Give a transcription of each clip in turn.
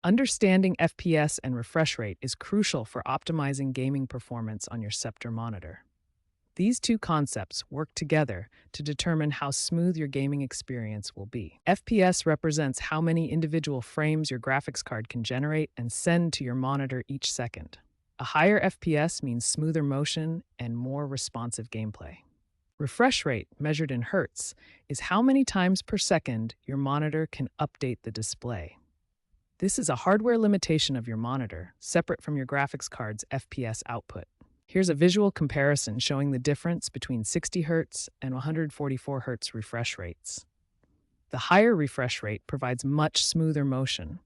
Understanding FPS and refresh rate is crucial for optimizing gaming performance on your Sceptre monitor. These two concepts work together to determine how smooth your gaming experience will be. FPS represents how many individual frames your graphics card can generate and send to your monitor each second. A higher FPS means smoother motion and more responsive gameplay. Refresh rate, measured in hertz, is how many times per second your monitor can update the display. This is a hardware limitation of your monitor, separate from your graphics card's FPS output. Here's a visual comparison showing the difference between 60 Hz and 144 Hz refresh rates. The higher refresh rate provides much smoother motion,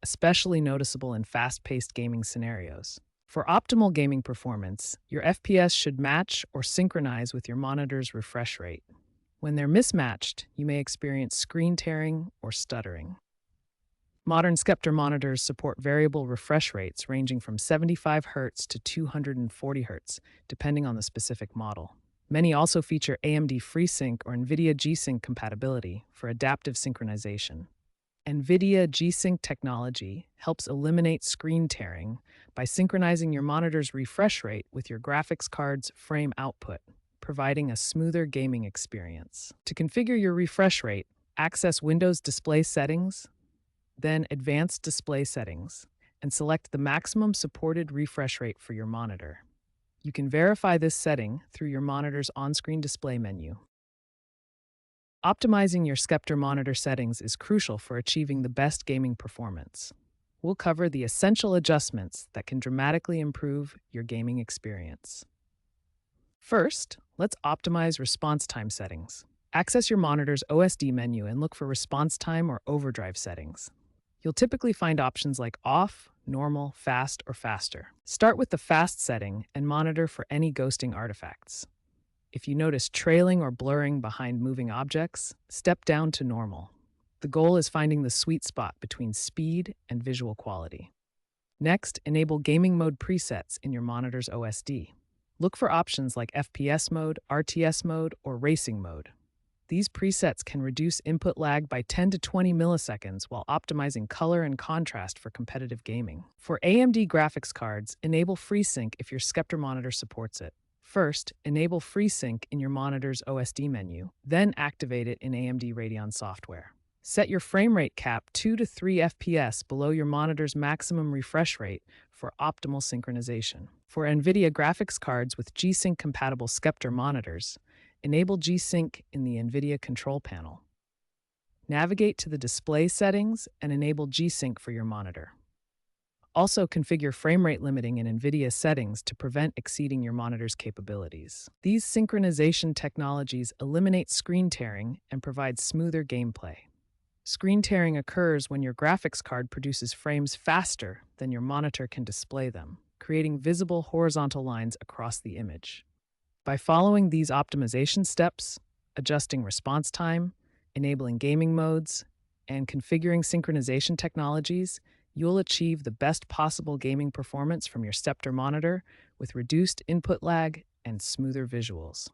especially noticeable in fast-paced gaming scenarios. For optimal gaming performance, your FPS should match or synchronize with your monitor's refresh rate. When they're mismatched, you may experience screen tearing or stuttering. Modern Sceptre monitors support variable refresh rates ranging from 75 Hz to 240 Hz, depending on the specific model. Many also feature AMD FreeSync or NVIDIA G-Sync compatibility for adaptive synchronization. NVIDIA G-Sync technology helps eliminate screen tearing by synchronizing your monitor's refresh rate with your graphics card's frame output, providing a smoother gaming experience. To configure your refresh rate, access Windows Display Settings, then Advanced Display Settings, and select the maximum supported refresh rate for your monitor. You can verify this setting through your monitor's on-screen display menu. Optimizing your Sceptre monitor settings is crucial for achieving the best gaming performance. We'll cover the essential adjustments that can dramatically improve your gaming experience. First, let's optimize response time settings. Access your monitor's OSD menu and look for response time or overdrive settings. You'll typically find options like off, normal, fast, or faster. Start with the fast setting and monitor for any ghosting artifacts. If you notice trailing or blurring behind moving objects, step down to normal. The goal is finding the sweet spot between speed and visual quality. Next, enable gaming mode presets in your monitor's OSD. Look for options like FPS mode, RTS mode, or racing mode. These presets can reduce input lag by 10 to 20 milliseconds while optimizing color and contrast for competitive gaming. For AMD graphics cards, enable FreeSync if your Sceptre monitor supports it. First, enable FreeSync in your monitor's OSD menu, then activate it in AMD Radeon software. Set your frame rate cap 2 to 3 FPS below your monitor's maximum refresh rate for optimal synchronization. For NVIDIA graphics cards with G-Sync compatible Sceptre monitors, enable G-Sync in the NVIDIA control panel. Navigate to the display settings and enable G-Sync for your monitor. Also configure frame rate limiting in NVIDIA settings to prevent exceeding your monitor's capabilities. These synchronization technologies eliminate screen tearing and provide smoother gameplay. Screen tearing occurs when your graphics card produces frames faster than your monitor can display them, creating visible horizontal lines across the image. By following these optimization steps, adjusting response time, enabling gaming modes, and configuring synchronization technologies, you'll achieve the best possible gaming performance from your Sceptre monitor with reduced input lag and smoother visuals.